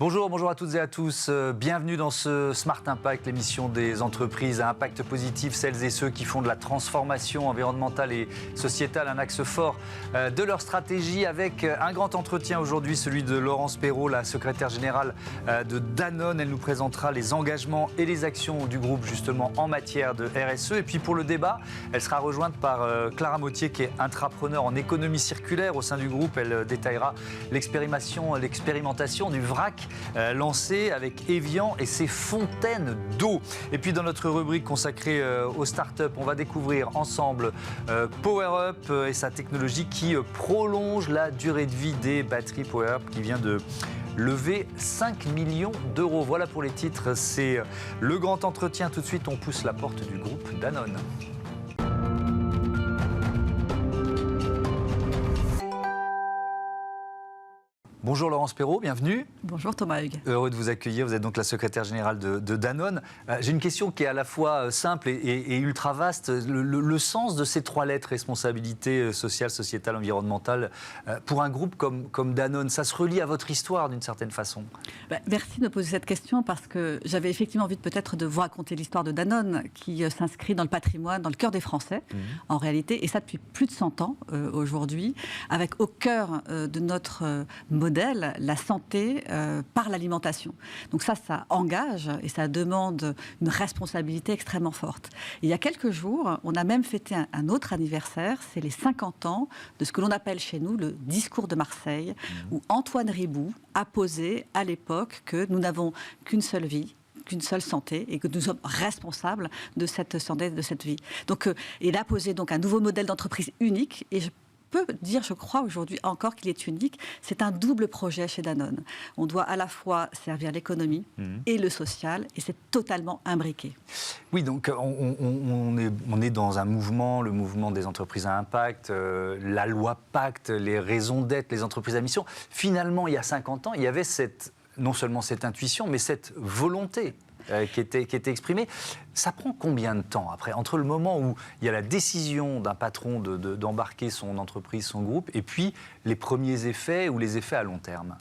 Bonjour, bonjour à toutes et à tous. Bienvenue dans ce Smart Impact, l'émission des entreprises à impact positif, celles et ceux qui font de la transformation environnementale et sociétale un axe fort de leur stratégie, avec un grand entretien aujourd'hui, celui de Laurence Perrault, la secrétaire générale de Danone. Elle nous présentera les engagements et les actions du groupe justement en matière de RSE. Et puis pour le débat, elle sera rejointe par Clara Mottier, qui est intrapreneur en économie circulaire au sein du groupe. Elle détaillera l'expérimentation du vrac lancé avec Evian et ses fontaines d'eau. Et puis dans notre rubrique consacrée aux startups, on va découvrir ensemble PowerUp et sa technologie qui prolonge la durée de vie des batteries PowerUp, qui vient de lever 5 millions d'euros. Voilà pour les titres, c'est le grand entretien. Tout de suite, on pousse la porte du groupe Danone. Bonjour Laurence Perrault, bienvenue. Bonjour Thomas Hugues. Heureux de vous accueillir, vous êtes donc la secrétaire générale de Danone. J'ai une question qui est à la fois simple et ultra vaste. Le sens de ces trois lettres, responsabilité sociale, sociétale, environnementale, pour un groupe comme Danone, ça se relie à votre histoire d'une certaine façon? Merci de me poser cette question, parce que j'avais effectivement envie peut-être de vous raconter l'histoire de Danone, qui s'inscrit dans le patrimoine, dans le cœur des Français, en réalité, et ça depuis plus de 100 ans aujourd'hui, avec au cœur de notre modèle la santé par l'alimentation. Donc ça engage et ça demande une responsabilité extrêmement forte. Et il y a quelques jours, on a même fêté un autre anniversaire, c'est les 50 ans de ce que l'on appelle chez nous le discours de Marseille, où Antoine Riboud a posé à l'époque que nous n'avons qu'une seule vie, qu'une seule santé, et que nous sommes responsables de cette santé, de cette vie. Donc, il a posé donc un nouveau modèle d'entreprise unique, et je peux dire, je crois aujourd'hui encore qu'il est unique. C'est un double projet chez Danone. On doit à la fois servir l'économie et le social, et c'est totalement imbriqué. Oui, donc on est dans un mouvement, le mouvement des entreprises à impact, la loi Pacte, les raisons d'être, les entreprises à mission. Finalement, il y a 50 ans, il y avait non seulement cette intuition, mais cette volonté qui était exprimée. Ça prend combien de temps après, entre le moment où il y a la décision d'un patron d'embarquer son entreprise, son groupe, et puis les premiers effets ou les effets à long terme?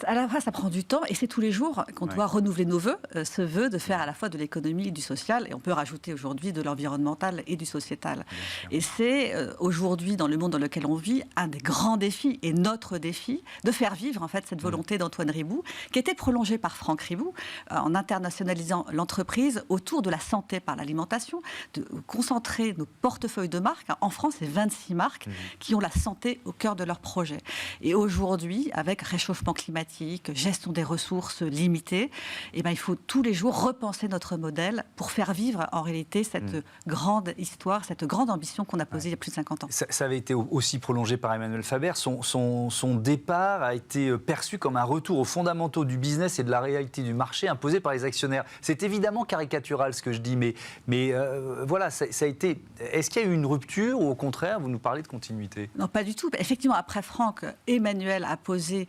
À la fois, ça prend du temps, et c'est tous les jours qu'on doit renouveler nos vœux, ce vœu de faire à la fois de l'économie et du social, et on peut rajouter aujourd'hui de l'environnemental et du sociétal. Et c'est aujourd'hui, dans le monde dans lequel on vit, un des grands défis, et notre défi, de faire vivre en fait cette volonté d'Antoine Riboud, qui était prolongée par Franck Riboud, en internationalisant l'entreprise autour de la santé par l'alimentation, de concentrer nos portefeuilles de marques. En France, c'est 26 marques qui ont la santé au cœur de leur projet. Et aujourd'hui, avec réchauffement climatique, gestion des ressources limitées, il faut tous les jours repenser notre modèle pour faire vivre en réalité cette grande histoire, cette grande ambition qu'on a posée il y a plus de 50 ans. Ça avait été aussi prolongé par Emmanuel Faber. Son départ a été perçu comme un retour aux fondamentaux du business et de la réalité du marché imposé par les actionnaires. C'est évidemment caricatural ce que je dis, mais voilà, ça a été... Est-ce qu'il y a eu une rupture, ou au contraire, vous nous parlez de continuité? Non, pas du tout. Effectivement, après Franck, Emmanuel a posé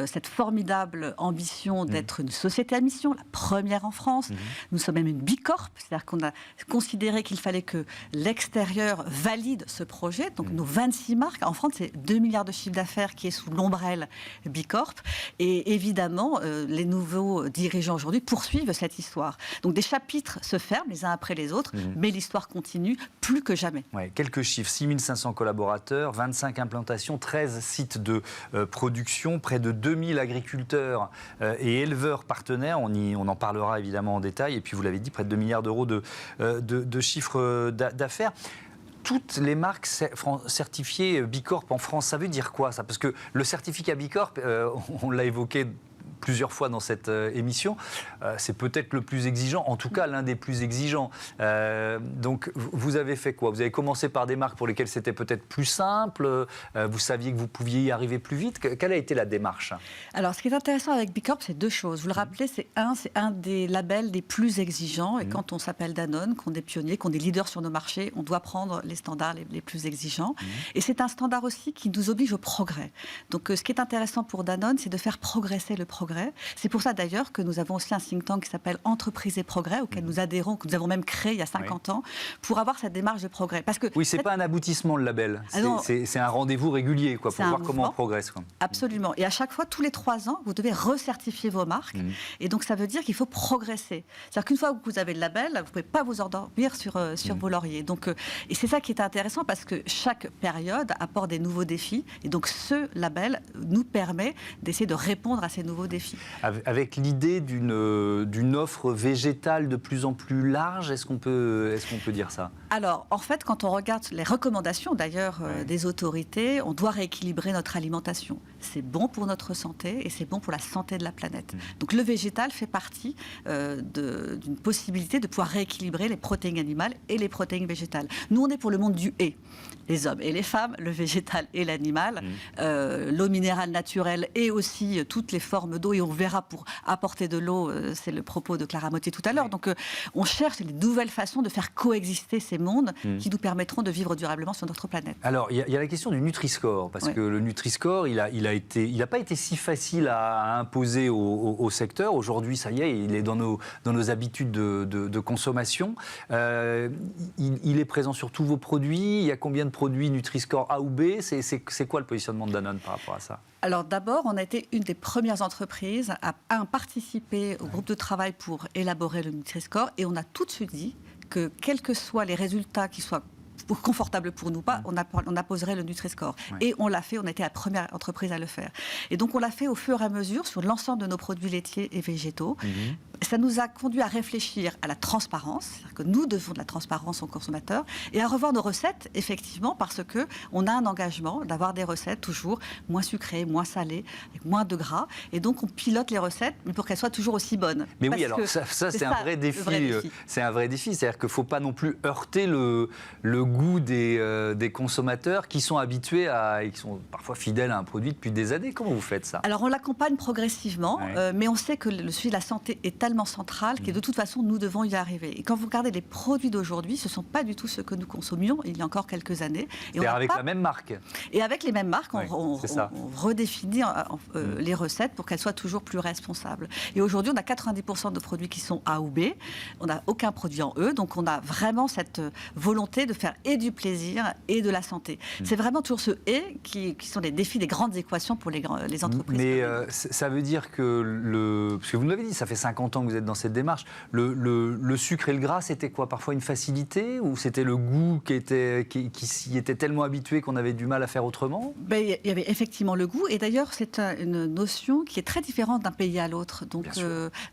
cette formidable ambition d'être une société à mission, la première en France. Nous sommes même une bicorp, c'est-à-dire qu'on a considéré qu'il fallait que l'extérieur valide ce projet. Donc nos 26 marques, en France, c'est 2 milliards de chiffre d'affaires qui est sous l'ombrelle bicorp. Et évidemment, les nouveaux dirigeants aujourd'hui poursuivent cette histoire. Donc des chapitres se ferment les uns après les autres, mais l'histoire continue plus que jamais. Ouais, quelques chiffres: 6500 collaborateurs, 25 implantations, 13 sites de production, près de 2000 agriculteurs et éleveurs partenaires. On en parlera évidemment en détail. Et puis vous l'avez dit, près de 2 milliards d'euros de chiffre d'affaires. Toutes les marques certifiées Bicorp en France, ça veut dire quoi ça? Parce que le certificat Bicorp, on l'a évoqué plusieurs fois dans cette émission, c'est peut-être le plus exigeant, en tout cas l'un des plus exigeants. Donc vous avez fait quoi? Vous avez commencé par des marques pour lesquelles c'était peut-être plus simple, vous saviez que vous pouviez y arriver plus vite. Quelle a été la démarche? Alors ce qui est intéressant avec Bicorp, c'est deux choses. Vous le rappelez, c'est un des labels les plus exigeants, et quand on s'appelle Danone, qu'on est pionnier, qu'on est leader sur nos marchés, on doit prendre les standards les plus exigeants. Et c'est un standard aussi qui nous oblige au progrès. Donc ce qui est intéressant pour Danone, c'est de faire progresser le progrès. progrès. C'est pour ça d'ailleurs que nous avons aussi un think tank qui s'appelle Entreprises et Progrès, auquel nous adhérons, que nous avons même créé il y a 50 ans, pour avoir cette démarche de progrès. Parce que oui, c'est pas un aboutissement le label, c'est un rendez-vous régulier pour voir comment on progresse. Absolument. Et à chaque fois, tous les 3 ans, vous devez recertifier vos marques. Et donc ça veut dire qu'il faut progresser. C'est-à-dire qu'une fois que vous avez le label, vous ne pouvez pas vous endormir sur vos lauriers. Donc, et c'est ça qui est intéressant parce que chaque période apporte des nouveaux défis. Et donc ce label nous permet d'essayer de répondre à ces nouveaux défis. Avec l'idée d'une offre végétale de plus en plus large, est-ce qu'on peut dire ça? Alors, en fait, quand on regarde les recommandations d'ailleurs des autorités, on doit rééquilibrer notre alimentation. C'est bon pour notre santé et c'est bon pour la santé de la planète. Donc le végétal fait partie d'une possibilité de pouvoir rééquilibrer les protéines animales et les protéines végétales. Nous, on est pour le monde du « et ». Les hommes et les femmes, le végétal et l'animal, l'eau minérale naturelle et aussi toutes les formes d'eau. Et on verra pour apporter de l'eau, c'est le propos de Clara Mottier tout à l'heure. Donc on cherche des nouvelles façons de faire coexister ces mondes qui nous permettront de vivre durablement sur notre planète. Alors, il y a la question du Nutri-Score, parce que le Nutri-Score, il n'a pas été si facile à imposer au secteur. Aujourd'hui, ça y est, il est dans nos habitudes de consommation. Il est présent sur tous vos produits. Il y a combien de produits Nutri-Score A ou B? C'est quoi le positionnement de Danone par rapport à ça? Alors d'abord, on a été une des premières entreprises à participer au groupe de travail pour élaborer le Nutri-Score, et on a tout de suite dit que quels que soient les résultats qui soient confortable pour nous pas, on apposerait le Nutri-Score. Et on l'a fait, on a été la première entreprise à le faire. Et donc on l'a fait au fur et à mesure sur l'ensemble de nos produits laitiers et végétaux. Ça nous a conduit à réfléchir à la transparence, c'est-à-dire que nous devons de la transparence aux consommateurs, et à revoir nos recettes, effectivement, parce qu'on a un engagement d'avoir des recettes toujours moins sucrées, moins salées, avec moins de gras, et donc on pilote les recettes, mais pour qu'elles soient toujours aussi bonnes. Mais oui, alors ça c'est un vrai défi. C'est un vrai défi, c'est-à-dire qu'il ne faut pas non plus heurter le goût des consommateurs qui sont habitués et qui sont parfois fidèles à un produit depuis des années. Comment vous faites ça? Alors on l'accompagne progressivement, mais on sait que le suivi de la santé est tellement central que de toute façon nous devons y arriver. Et quand vous regardez les produits d'aujourd'hui, ce ne sont pas du tout ceux que nous consommions il y a encore quelques années. Et avec la même marque. Et avec les mêmes marques, on redéfinit les recettes pour qu'elles soient toujours plus responsables. Et aujourd'hui, on a 90% de produits qui sont A ou B. On n'a aucun produit en E. Donc on a vraiment cette volonté de faire et du plaisir et de la santé. C'est vraiment toujours ce « et » qui sont les défis des grandes équations pour les entreprises. Mais ça veut dire que, parce que vous nous l'avez dit, ça fait 50 ans que vous êtes dans cette démarche, le sucre et le gras, c'était quoi? Parfois une facilité, ou c'était le goût qui s'y était tellement habitué qu'on avait du mal à faire autrement? Il y avait effectivement le goût, et d'ailleurs c'est une notion qui est très différente d'un pays à l'autre. Donc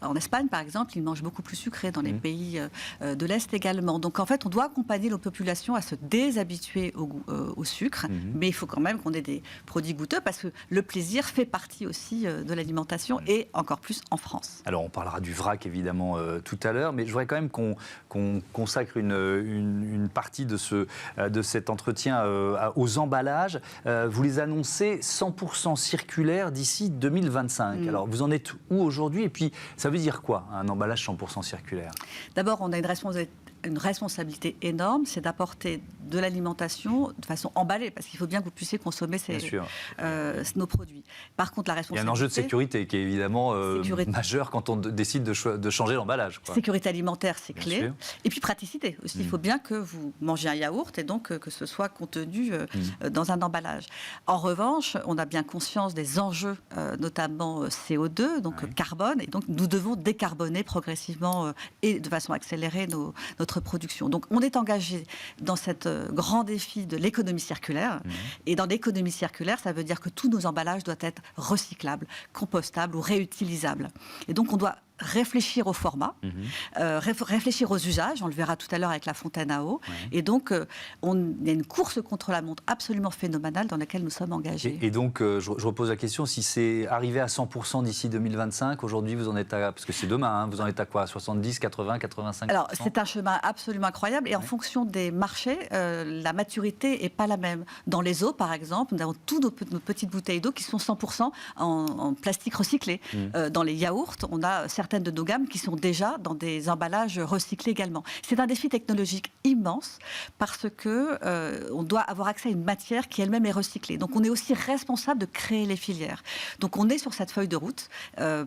en Espagne par exemple, ils mangent beaucoup plus sucré, dans les pays de l'Est également. Donc en fait on doit accompagner nos populations à se déshabituer au sucre, mais il faut quand même qu'on ait des produits goûteux, parce que le plaisir fait partie aussi de l'alimentation, et encore plus en France. Alors on parlera du vrac évidemment tout à l'heure, mais je voudrais quand même qu'on consacre une partie de cet entretien aux emballages. Vous les annoncez 100% circulaires d'ici 2025. Alors vous en êtes où aujourd'hui, et puis ça veut dire quoi un emballage 100% circulaire? D'abord, on a une responsabilité énorme, c'est d'apporter de l'alimentation de façon emballée, parce qu'il faut bien que vous puissiez consommer nos produits. Par contre, la responsabilité... Il y a un enjeu de sécurité qui est évidemment majeur quand on décide de changer l'emballage. Sécurité alimentaire, c'est clé. Et puis praticité aussi. Il faut bien que vous mangez un yaourt et donc que ce soit contenu dans un emballage. En revanche, on a bien conscience des enjeux, notamment CO2, donc carbone, et donc nous devons décarboner progressivement et de façon accélérée notre production. Donc on est engagé dans cet grand défi de l'économie circulaire. Et dans l'économie circulaire, ça veut dire que tous nos emballages doivent être recyclables, compostables ou réutilisables. Et donc on doit réfléchir au format, réfléchir aux usages, on le verra tout à l'heure avec la fontaine à eau. Et donc, il y a une course contre la montre absolument phénoménale dans laquelle nous sommes engagés. Et donc, je repose la question, si c'est arrivé à 100% d'ici 2025, aujourd'hui vous en êtes à, parce que c'est demain, vous en êtes à quoi? 70, 80, 85%? Alors, c'est un chemin absolument incroyable, et en fonction des marchés, la maturité n'est pas la même. Dans les eaux, par exemple, nous avons toutes nos petites bouteilles d'eau qui sont 100% en plastique recyclé. Dans les yaourts, on a certaines certaines de nos gammes qui sont déjà dans des emballages recyclés également. C'est un défi technologique immense parce que on doit avoir accès à une matière qui elle-même est recyclée. Donc on est aussi responsable de créer les filières. Donc on est sur cette feuille de route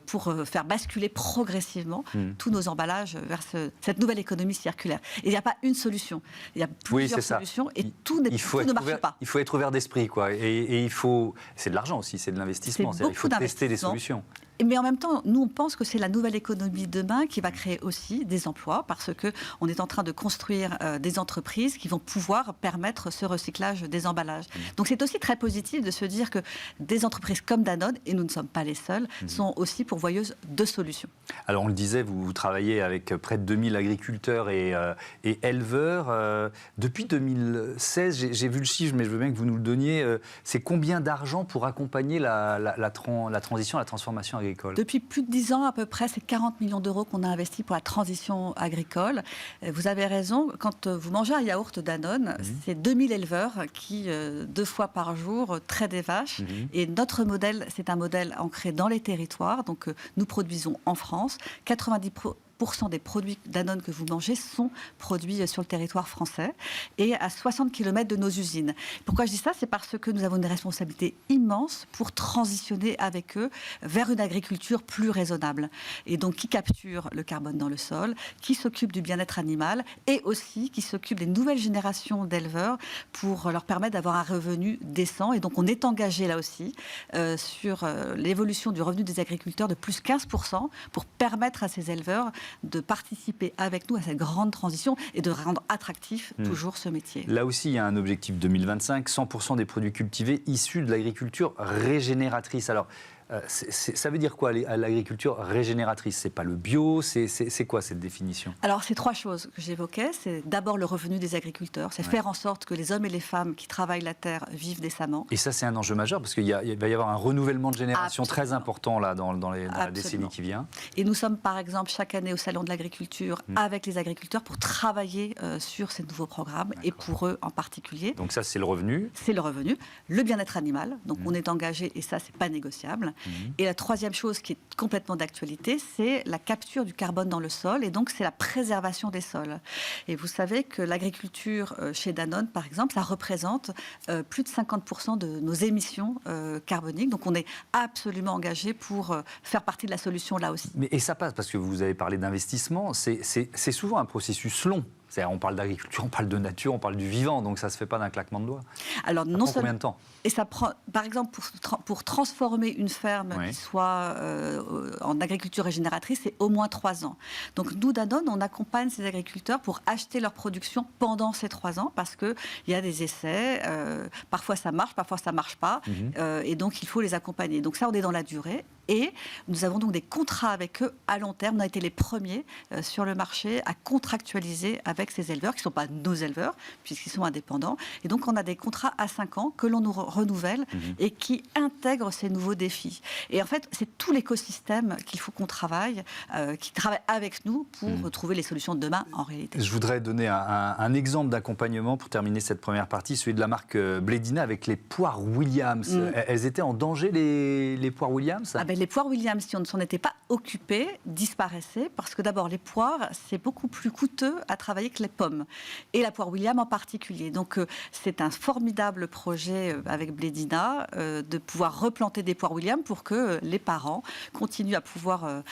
pour faire basculer progressivement tous nos emballages vers cette nouvelle économie circulaire. Et il n'y a pas une solution. Il y a plusieurs solutions et tout ne marche pas. Il faut être ouvert d'esprit, quoi. Et il faut... C'est de l'argent aussi, c'est de l'investissement. Il faut tester des solutions. Mais en même temps, nous, on pense que c'est la nouvelle économie de demain qui va créer aussi des emplois parce qu'on est en train de construire des entreprises qui vont pouvoir permettre ce recyclage des emballages. Donc c'est aussi très positif de se dire que des entreprises comme Danone, et nous ne sommes pas les seuls, sont aussi pourvoyeuses de solutions. Alors on le disait, vous travaillez avec près de 2000 agriculteurs et éleveurs. Depuis 2016, j'ai vu le chiffre, mais je veux bien que vous nous le donniez. C'est combien d'argent pour accompagner la transition, la transformation agricole ? Depuis plus de 10 ans, à peu près, c'est 40 millions d'euros qu'on a investi pour la transition agricole. Vous avez raison, quand vous mangez un yaourt Danone, c'est 2000 éleveurs qui, 2 fois par jour, traitent des vaches. Et notre modèle, c'est un modèle ancré dans les territoires. Donc, nous produisons en France. 90% des produits Danone que vous mangez sont produits sur le territoire français et à 60 km de nos usines. Pourquoi je dis ça ? C'est parce que nous avons une responsabilité immense pour transitionner avec eux vers une agriculture plus raisonnable et donc qui capture le carbone dans le sol, qui s'occupe du bien-être animal et aussi qui s'occupe des nouvelles générations d'éleveurs pour leur permettre d'avoir un revenu décent. Et donc on est engagé là aussi sur l'évolution du revenu des agriculteurs de plus 15% pour permettre à ces éleveurs de participer avec nous à cette grande transition et de rendre attractif toujours ce métier. Là aussi, il y a un objectif 2025, 100% des produits cultivés issus de l'agriculture régénératrice. Alors, ça veut dire quoi l'agriculture régénératrice ? C'est pas le bio, c'est quoi cette définition ? Alors c'est 3 choses que j'évoquais. C'est d'abord le revenu des agriculteurs, c'est faire en sorte que les hommes et les femmes qui travaillent la terre vivent décemment. Et ça c'est un enjeu majeur parce qu'il va y avoir un renouvellement de génération très important là dans la décennie qui vient. Et nous sommes par exemple chaque année au Salon de l'agriculture avec les agriculteurs pour travailler sur ces nouveaux programmes et pour eux en particulier. Donc ça c'est le revenu. C'est le revenu. Le bien-être animal, donc on est engagé et ça c'est pas négociable. Et la troisième chose qui est complètement d'actualité, c'est la capture du carbone dans le sol et donc c'est la préservation des sols. Et vous savez que l'agriculture chez Danone, par exemple, ça représente plus de 50% de nos émissions carboniques. Donc on est absolument engagé pour faire partie de la solution là aussi. Et ça passe, parce que vous avez parlé d'investissement, c'est souvent un processus long. On parle d'agriculture, on parle de nature, on parle du vivant, donc ça ne se fait pas d'un claquement de doigts. Alors, ça prend combien de temps ? Et ça prend, par exemple, pour transformer une ferme qui soit en agriculture régénératrice, c'est au moins 3 ans. Donc nous, Danone, on accompagne ces agriculteurs pour acheter leur production pendant ces 3 ans, parce qu'il y a des essais, parfois ça marche, parfois ça ne marche pas, et donc il faut les accompagner. Donc ça, on est dans la durée. Et nous avons donc des contrats avec eux à long terme. On a été les premiers sur le marché à contractualiser avec ces éleveurs, qui ne sont pas nos éleveurs, puisqu'ils sont indépendants. Et donc, on a des contrats à 5 ans que l'on nous renouvelle et qui intègrent ces nouveaux défis. Et en fait, c'est tout l'écosystème qu'il faut qu'on travaille, qui travaille avec nous pour trouver les solutions de demain en réalité. Je voudrais donner un exemple d'accompagnement pour terminer cette première partie, celui de la marque Blédina avec les poires Williams. Elles étaient en danger, les poires Williams ? Les poires Williams, si on ne s'en était pas occupé, disparaissaient parce que d'abord les poires, c'est beaucoup plus coûteux à travailler que les pommes et la poire Williams en particulier. Donc c'est un formidable projet avec Blédina de pouvoir replanter des poires Williams pour que les parents continuent à pouvoir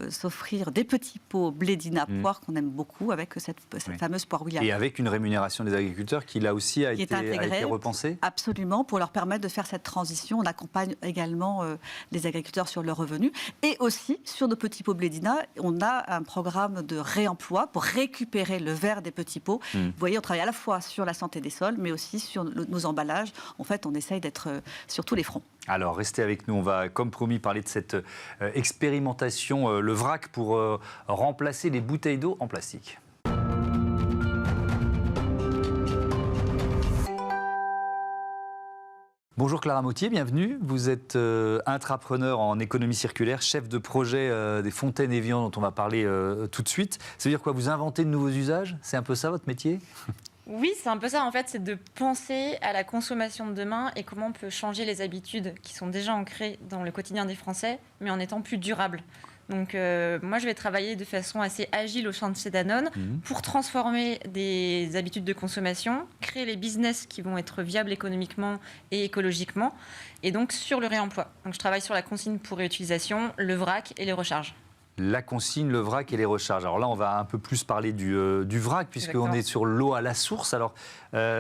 s'offrir des petits pots Blédina poires qu'on aime beaucoup avec cette fameuse poire Williams. Et avec une rémunération des agriculteurs qui là aussi a été repensée ? Absolument, pour leur permettre de faire cette transition. On accompagne également les agriculteurs sur le revenu. Et aussi, sur nos petits pots Blédina, on a un programme de réemploi pour récupérer le verre des petits pots. Vous voyez, on travaille à la fois sur la santé des sols, mais aussi sur nos emballages. En fait, on essaye d'être sur tous les fronts. Alors, restez avec nous. On va, comme promis, parler de cette expérimentation, le vrac, pour remplacer les bouteilles d'eau en plastique. Bonjour Clara Mottier, bienvenue. Vous êtes intrapreneur en économie circulaire, chef de projet des Fontaines Evian dont on va parler tout de suite. Ça veut dire quoi ? Vous inventez de nouveaux usages ? C'est un peu ça votre métier ? Oui, c'est un peu ça en fait, c'est de penser à la consommation de demain et comment on peut changer les habitudes qui sont déjà ancrées dans le quotidien des Français, mais en étant plus durable. Donc moi, je vais travailler de façon assez agile au sein de chez Danone pour transformer des habitudes de consommation, créer les business qui vont être viables économiquement et écologiquement, et donc sur le réemploi. Donc je travaille sur la consigne pour réutilisation, le vrac et les recharges. La consigne, le vrac et les recharges. Alors là, on va un peu plus parler du vrac, puisqu'on est sur l'eau à la source. Alors,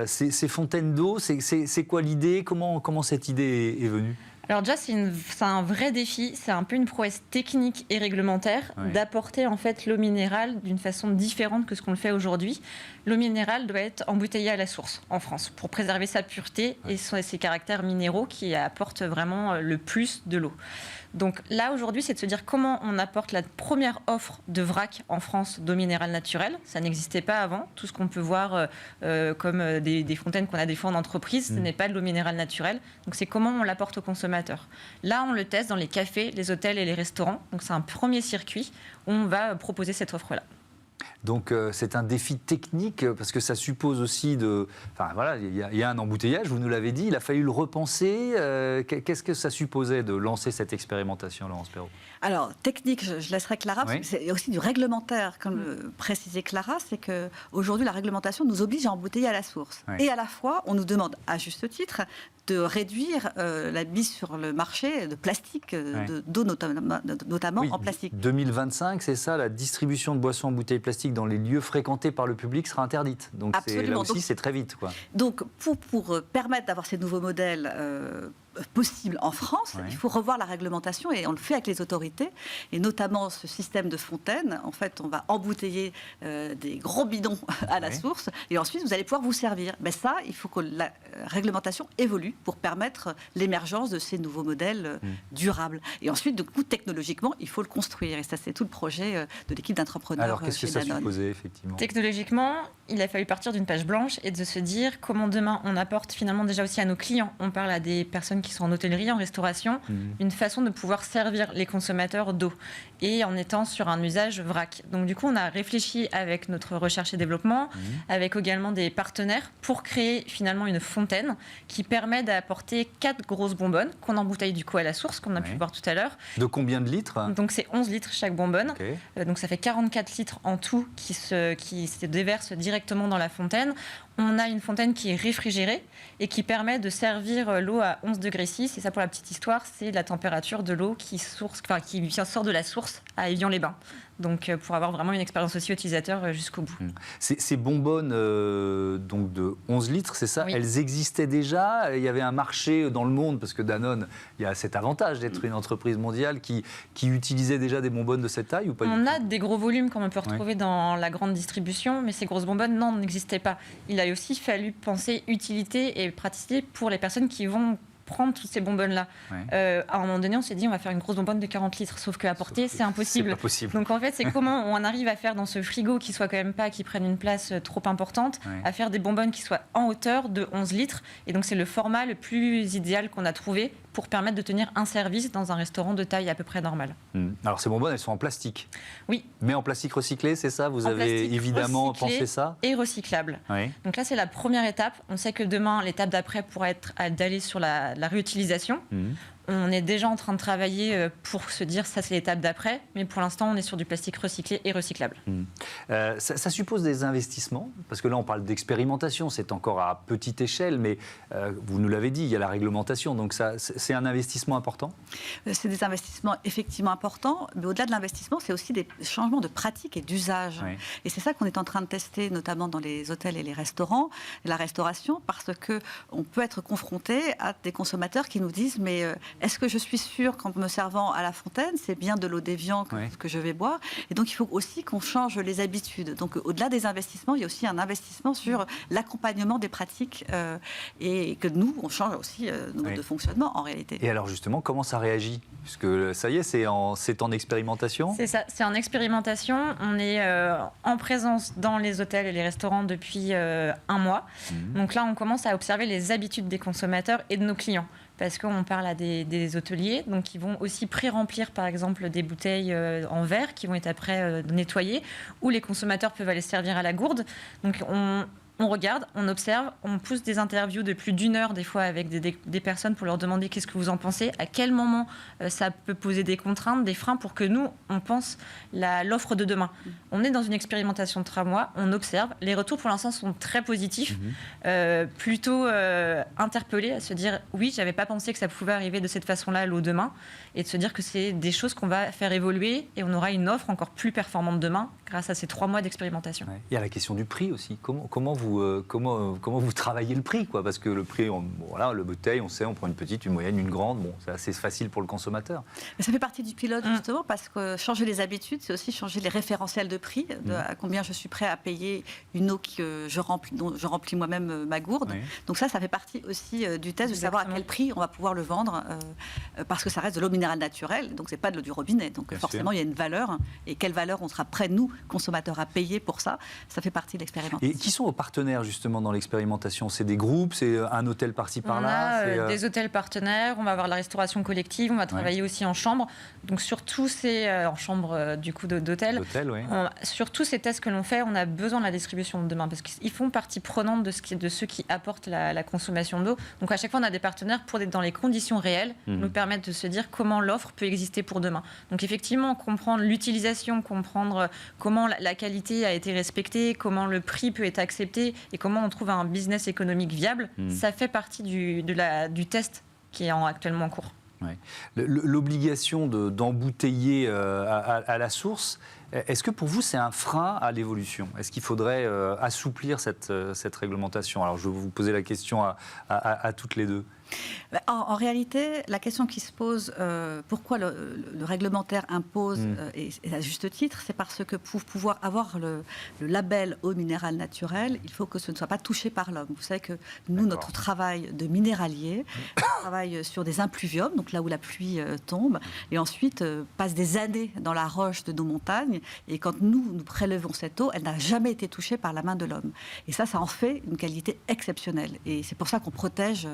ces fontaines d'eau, c'est quoi l'idée ? Comment cette idée est venue ? Alors déjà, c'est un vrai défi, c'est un peu une prouesse technique et réglementaire d'apporter en fait l'eau minérale d'une façon différente que ce qu'on le fait aujourd'hui. L'eau minérale doit être embouteillée à la source en France pour préserver sa pureté et ses caractères minéraux qui apportent vraiment le plus de l'eau. Donc là, aujourd'hui, c'est de se dire comment on apporte la première offre de vrac en France d'eau minérale naturelle. Ça n'existait pas avant. Tout ce qu'on peut voir comme des fontaines qu'on a des fois en entreprise, ce n'est pas de l'eau minérale naturelle. Donc c'est comment on l'apporte aux consommateurs. Là, on le teste dans les cafés, les hôtels et les restaurants. Donc c'est un premier circuit où on va proposer cette offre-là. Donc c'est un défi technique parce que ça suppose aussi de... Enfin voilà, il y a un embouteillage, vous nous l'avez dit, il a fallu le repenser. Qu'est-ce que ça supposait de lancer cette expérimentation, Laurence Perrault ? Alors, technique, je laisserai Clara, parce que c'est aussi du réglementaire, comme le précisait Clara, c'est qu'aujourd'hui, la réglementation nous oblige à embouteiller à la source. Et à la fois, on nous demande, à juste titre, de réduire la mise sur le marché de plastique, d'eau notamment en plastique. 2025, c'est ça, la distribution de boissons en bouteilles plastiques dans les lieux fréquentés par le public sera interdite. Donc là aussi, c'est très vite, quoi. Donc, pour permettre d'avoir ces nouveaux modèles possible en France, il faut revoir la réglementation et on le fait avec les autorités et notamment ce système de fontaine. En fait, on va embouteiller des gros bidons à la source et ensuite vous allez pouvoir vous servir. Mais ça, il faut que la réglementation évolue pour permettre l'émergence de ces nouveaux modèles durables. Et ensuite, du coup, technologiquement, il faut le construire et ça, c'est tout le projet de l'équipe d'entrepreneurs. Alors, qu'est-ce que ça supposait effectivement ? Technologiquement, il a fallu partir d'une page blanche et de se dire comment demain on apporte finalement déjà aussi à nos clients. On parle à des personnes qui sont en hôtellerie, en restauration, une façon de pouvoir servir les consommateurs d'eau et en étant sur un usage vrac. Donc du coup, on a réfléchi avec notre recherche et développement, avec également des partenaires pour créer finalement une fontaine qui permet d'apporter 4 grosses bonbonnes qu'on embouteille du coup à la source, qu'on a pu voir tout à l'heure. De combien de litres ? Donc c'est 11 litres chaque bonbonne. Donc ça fait 44 litres en tout qui se déversent directement dans la fontaine. On a une fontaine qui est réfrigérée et qui permet de servir l'eau à 11 degrés 6. Et ça, pour la petite histoire, c'est la température de l'eau qui sort de la source à Évian-les-Bains. Donc, pour avoir vraiment une expérience aussi utilisateur jusqu'au bout. Ces bonbonnes donc de 11 litres, c'est ça ? Elles existaient déjà ? Il y avait un marché dans le monde, parce que Danone, il y a cet avantage d'être une entreprise mondiale qui utilisait déjà des bonbonnes de cette taille ou pas ? On a des gros volumes qu'on peut retrouver dans la grande distribution, mais ces grosses bonbonnes, non, n'existaient pas. Il a aussi fallu penser utilité et praticité pour les personnes qui vont prendre toutes ces bonbonnes-là. À un moment donné, on s'est dit, on va faire une grosse bonbonne de 40 litres, sauf qu'à porter, c'est impossible. C'est pas possible. Donc en fait, c'est comment on arrive à faire dans ce frigo qui soit quand même pas, qui prenne une place trop importante, à faire des bonbonnes qui soient en hauteur de 11 litres. Et donc c'est le format le plus idéal qu'on a trouvé pour permettre de tenir un service dans un restaurant de taille à peu près normale. Alors ces bonbonnes, elles sont en plastique. Oui. Mais en plastique recyclé, c'est ça ? Vous avez évidemment pensé ça ? Et recyclable. Donc là, c'est la première étape. On sait que demain, l'étape d'après pourra être d'aller sur la réutilisation. On est déjà en train de travailler pour se dire ça c'est l'étape d'après, mais pour l'instant on est sur du plastique recyclé et recyclable. Ça suppose des investissements, parce que là on parle d'expérimentation, c'est encore à petite échelle, mais vous nous l'avez dit, il y a la réglementation, donc c'est un investissement important ? C'est des investissements effectivement importants, mais au-delà de l'investissement, c'est aussi des changements de pratique et d'usage. Et c'est ça qu'on est en train de tester, notamment dans les hôtels et les restaurants, et la restauration, parce qu'on peut être confronté à des consommateurs qui nous disent mais est-ce que je suis sûre qu'en me servant à la fontaine, c'est bien de l'eau d'Évian que je vais boire ? Et donc, il faut aussi qu'on change les habitudes. Donc, au-delà des investissements, il y a aussi un investissement sur l'accompagnement des pratiques et que nous, on change aussi nos modes de fonctionnement, en réalité. Et alors, justement, comment ça réagit ? Puisque ça y est, c'est en expérimentation ? C'est ça, c'est en expérimentation. On est en présence dans les hôtels et les restaurants depuis 1 mois. Donc là, on commence à observer les habitudes des consommateurs et de nos clients. Parce qu'on parle à des hôteliers, donc qui vont aussi pré-remplir par exemple des bouteilles en verre qui vont être après nettoyées, ou les consommateurs peuvent aller servir à la gourde. Donc on On regarde, on observe, on pousse des interviews de plus d'1 heure des fois avec des personnes pour leur demander qu'est-ce que vous en pensez, à quel moment ça peut poser des contraintes, des freins pour que nous, on pense l'offre de demain. On est dans une expérimentation de 3 mois, on observe, les retours pour l'instant sont très positifs, plutôt interpellés à se dire oui, j'avais pas pensé que ça pouvait arriver de cette façon-là l'eau demain, et de se dire que c'est des choses qu'on va faire évoluer et on aura une offre encore plus performante demain grâce à ces 3 mois d'expérimentation. Ouais. Il y a la question du prix aussi. Comment vous travaillez le prix, quoi? Parce que le prix, voilà, le bouteille, on sait, on prend une petite, une moyenne, une grande. Bon, c'est assez facile pour le consommateur. Mais ça fait partie du pilote, justement, parce que changer les habitudes, c'est aussi changer les référentiels de prix, à combien je suis prêt à payer une eau dont je remplis moi-même ma gourde. Oui. Donc ça fait partie aussi du test, de savoir à quel prix on va pouvoir le vendre, parce que ça reste de l'eau minérale naturelle, donc c'est pas de l'eau du robinet. Donc forcément, il y a une valeur, et quelle valeur on sera prêt, nous, consommateurs, à payer pour ça. Ça fait partie de l'expérimentation. Et qui sont vos partenaires, justement, dans l'expérimentation? C'est des groupes, c'est un hôtel par-ci par-là? On a des hôtels partenaires, on va avoir la restauration collective, on va travailler aussi en chambre. Donc surtout, c'est en chambre du coup d'hôtel. Oui. Sur tous ces tests que l'on fait, on a besoin de la distribution de demain, parce qu'ils font partie prenante de ceux qui apportent la consommation d'eau. Donc à chaque fois, on a des partenaires pour être dans les conditions réelles, nous permettre de se dire comment l'offre peut exister pour demain. Donc effectivement, comprendre l'utilisation, comprendre comment la qualité a été respectée, comment le prix peut être accepté et comment on trouve un business économique viable, ça fait partie du test qui est actuellement en cours. Ouais. L'obligation d'embouteiller à la source, est-ce que pour vous c'est un frein à l'évolution? Est-ce qu'il faudrait assouplir cette réglementation? Alors je vais vous poser la question à toutes les deux. En réalité, la question qui se pose, pourquoi le réglementaire impose, et à juste titre, c'est parce que pour pouvoir avoir le label eau minérale naturelle, il faut que ce ne soit pas touché par l'homme. Vous savez que nous, notre travail de minéralier, on travaille sur des impluviums, donc là où la pluie tombe, et ensuite passe des années dans la roche de nos montagnes, et quand nous prélevons cette eau, elle n'a jamais été touchée par la main de l'homme. Et ça en fait une qualité exceptionnelle. Et c'est pour ça qu'on protège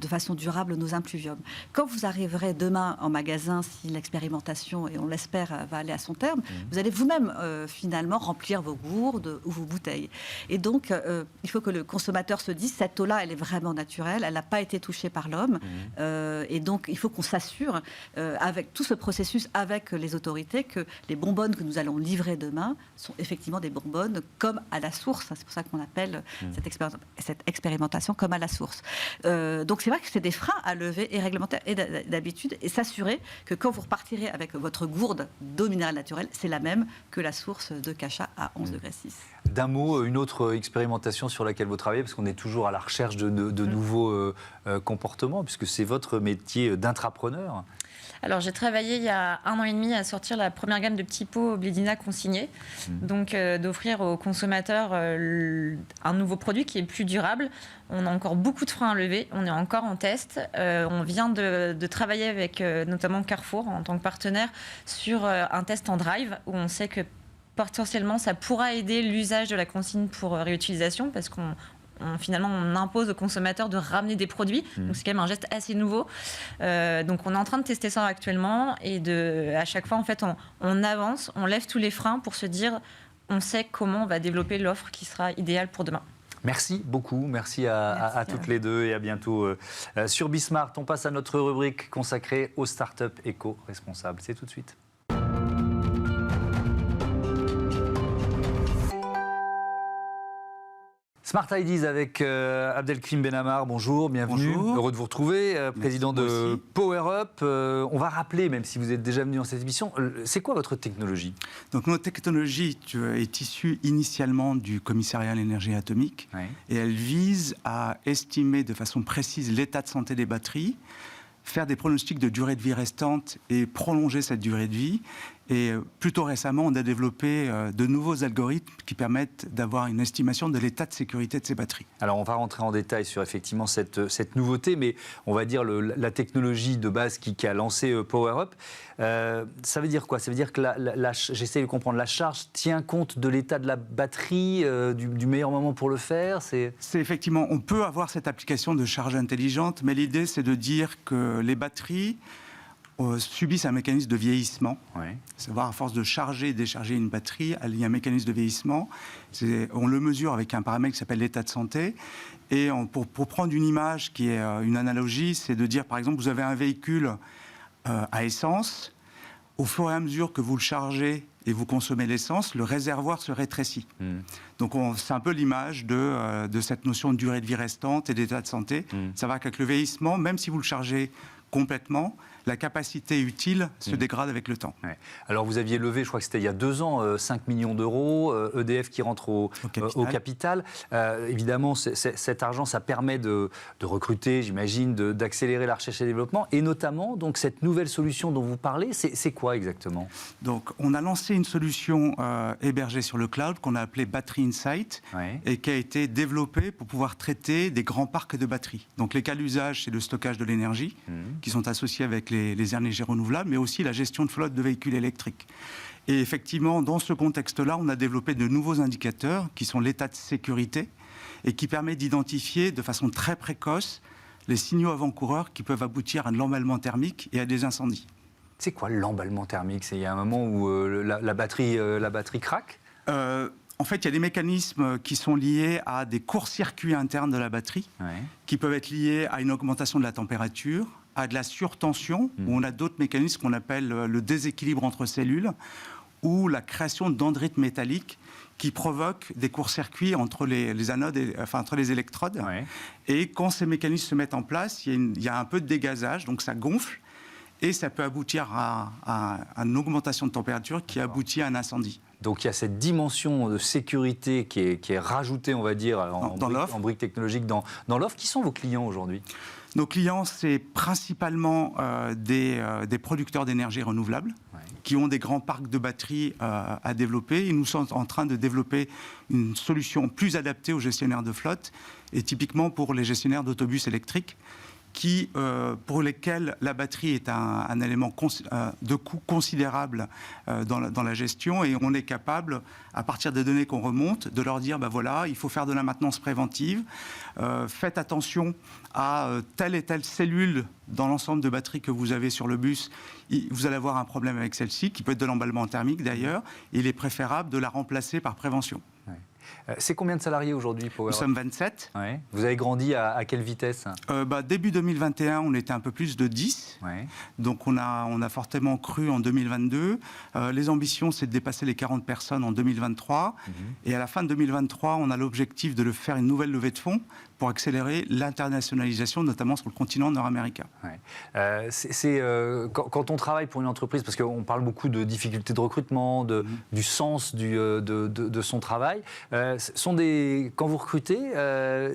de façon durable nos impluviums. Quand vous arriverez demain en magasin, si l'expérimentation, et on l'espère, va aller à son terme, vous allez vous-même finalement remplir vos gourdes ou vos bouteilles. Et donc, il faut que le consommateur se dise, cette eau-là, elle est vraiment naturelle, elle n'a pas été touchée par l'homme. Et donc, il faut qu'on s'assure, avec tout ce processus, avec les autorités, que les bonbonnes que nous allons livrer demain sont effectivement des bonbonnes comme à la source. C'est pour ça qu'on appelle cette expérimentation comme à la source. Donc, c'est vrai que c'est des freins à lever et réglementaires et d'habitude, et s'assurer que quand vous repartirez avec votre gourde d'eau minérale naturelle, c'est la même que la source de Cachat à 11,6 degrés. D'un mot, une autre expérimentation sur laquelle vous travaillez, parce qu'on est toujours à la recherche de nouveaux comportements, puisque c'est votre métier d'intrapreneur. Alors, j'ai travaillé il y a 1 an et demi à sortir la première gamme de petits pots Blédina consignés. Donc, d'offrir aux consommateurs un nouveau produit qui est plus durable. On a encore beaucoup de freins à lever. On est encore en test. On vient de travailler avec notamment Carrefour en tant que partenaire sur un test en drive où on sait que potentiellement ça pourra aider l'usage de la consigne pour réutilisation, parce qu'on finalement, on impose aux consommateurs de ramener des produits. Donc, c'est quand même un geste assez nouveau. Donc, on est en train de tester ça actuellement. Et à chaque fois, en fait, on avance, on lève tous les freins pour se dire, on sait comment on va développer l'offre qui sera idéale pour demain. Merci beaucoup, merci à toutes les deux et à bientôt. Sur Bismart, on passe à notre rubrique consacrée aux startups éco-responsables. C'est tout de suite. Smart Ideas avec Abdelkrim Benamar, bonjour, bienvenue. Bonjour. Heureux de vous retrouver, président de PowerUp. On va rappeler, même si vous êtes déjà venu dans cette émission, c'est quoi votre technologie? Donc notre technologie est issue initialement du commissariat à l'énergie atomique, et elle vise à estimer de façon précise l'état de santé des batteries, faire des pronostics de durée de vie restante et prolonger cette durée de vie. Et plutôt récemment, on a développé de nouveaux algorithmes qui permettent d'avoir une estimation de l'état de sécurité de ces batteries. Alors, on va rentrer en détail sur effectivement cette nouveauté, mais on va dire la technologie de base qui a lancé PowerUp. Ça veut dire quoi? Ça veut dire que j'essaie de comprendre, la charge tient compte de l'état de la batterie, du meilleur moment pour le faire? C'est effectivement, on peut avoir cette application de charge intelligente, mais l'idée, c'est de dire que les batteries subissent un mécanisme de vieillissement. Ouais. Savoir, à force de charger et décharger une batterie, il y a un mécanisme de vieillissement. On le mesure avec un paramètre qui s'appelle l'état de santé. Et pour prendre une image qui est une analogie, c'est de dire, par exemple, vous avez un véhicule à essence. Au fur et à mesure que vous le chargez et vous consommez l'essence, le réservoir se rétrécit. Donc c'est un peu l'image de cette notion de durée de vie restante et d'état de santé. Ça va qu'avec le vieillissement, même si vous le chargez complètement, la capacité utile se dégrade avec le temps. Ouais. Alors vous aviez levé, je crois que c'était il y a 2 ans, 5 millions d'euros, EDF qui rentre au capital. Évidemment, cet argent, ça permet de recruter, j'imagine, d'accélérer la recherche et le développement, et notamment donc, cette nouvelle solution dont vous parlez, c'est quoi exactement? Donc on a lancé une solution hébergée sur le cloud qu'on a appelée Battery Insight, et qui a été développée pour pouvoir traiter des grands parcs de batteries. Donc les cas d'usage, c'est le stockage de l'énergie, qui sont associés avec les énergies renouvelables, mais aussi la gestion de flotte de véhicules électriques. Et effectivement, dans ce contexte-là, on a développé de nouveaux indicateurs qui sont l'état de sécurité et qui permet d'identifier de façon très précoce les signaux avant-coureurs qui peuvent aboutir à de l'emballement thermique et à des incendies. C'est quoi l'emballement thermique? Il y a un moment où la batterie craque? En fait, il y a des mécanismes qui sont liés à des courts-circuits internes de la batterie, qui peuvent être liés à une augmentation de la température, à de la surtension, où on a d'autres mécanismes qu'on appelle le déséquilibre entre cellules, ou la création dendrites métalliques qui provoquent des courts-circuits entre les anodes, entre les électrodes. Et quand ces mécanismes se mettent en place, il y a un peu de dégazage, donc ça gonfle, et ça peut aboutir à une augmentation de température qui aboutit à un incendie. Donc il y a cette dimension de sécurité qui est rajoutée, on va dire, en briques technologiques dans l'offre. Qui sont vos clients aujourd'hui? Nos clients, c'est principalement des producteurs d'énergie renouvelable qui ont des grands parcs de batteries à développer. Et nous sommes en train de développer une solution plus adaptée aux gestionnaires de flotte et typiquement pour les gestionnaires d'autobus électriques pour lesquels la batterie est un élément de coût considérable dans la gestion, et on est capable, à partir des données qu'on remonte, de leur dire, voilà, il faut faire de la maintenance préventive, faites attention à telle et telle cellule dans l'ensemble de batteries que vous avez sur le bus, vous allez avoir un problème avec celle-ci, qui peut être de l'emballement thermique d'ailleurs, et il est préférable de la remplacer par prévention. C'est combien de salariés aujourd'hui, PowerUp? Nous sommes 27. Vous avez grandi à quelle vitesse? Début 2021, on était un peu plus de 10. Donc on a fortement cru en 2022. Les ambitions, c'est de dépasser les 40 personnes en 2023. Et à la fin de 2023, on a l'objectif de faire une nouvelle levée de fonds pour accélérer l'internationalisation, notamment sur le continent nord-américain. Quand on travaille pour une entreprise, parce qu'on parle beaucoup de difficultés de recrutement, du sens de son travail, quand vous recrutez,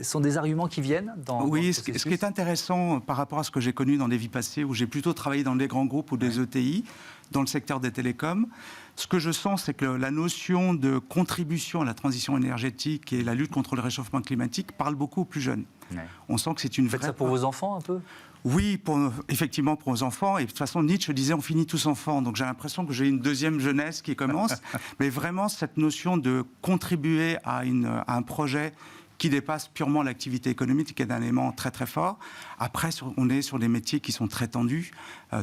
sont des arguments qui viennent dans ce qui est intéressant par rapport à ce que j'ai connu dans des vies passées, où j'ai plutôt travaillé dans des grands groupes ou des ETI, dans le secteur des télécoms, ce que je sens, c'est que la notion de contribution à la transition énergétique et la lutte contre le réchauffement climatique parle beaucoup aux plus jeunes. On sent que c'est une vraie... Vous faites ça pour vos enfants un peu? Oui, effectivement pour vos enfants. Et de toute façon, Nietzsche disait on finit tous enfants. Donc j'ai l'impression que j'ai une deuxième jeunesse qui commence. Mais vraiment, cette notion de contribuer à un projet qui dépasse purement l'activité économique, qui est un élément très très fort. Après, on est sur des métiers qui sont très tendus,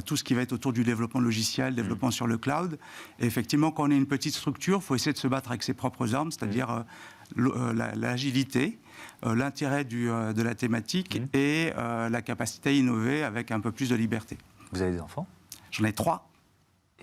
tout ce qui va être autour du développement logiciel, développement sur le cloud. Et effectivement, quand on est une petite structure, il faut essayer de se battre avec ses propres armes, c'est-à-dire l'agilité, l'intérêt de la thématique et la capacité à innover avec un peu plus de liberté. Vous avez des enfants? J'en ai 3.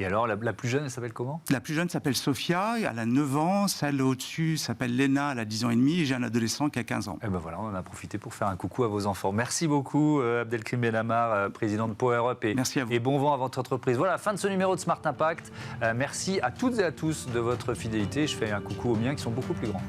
Et alors, la plus jeune, elle s'appelle comment? La plus jeune s'appelle Sophia, elle a 9 ans. Celle au-dessus s'appelle Léna, elle a 10 ans et demi. Et j'ai un adolescent qui a 15 ans. Et ben voilà, on en a profité pour faire un coucou à vos enfants. Merci beaucoup, Abdelkrim Benamar, président de PowerUp. Merci à vous. Et bon vent à votre entreprise. Voilà, fin de ce numéro de Smart Impact. Merci à toutes et à tous de votre fidélité. Je fais un coucou aux miens qui sont beaucoup plus grands.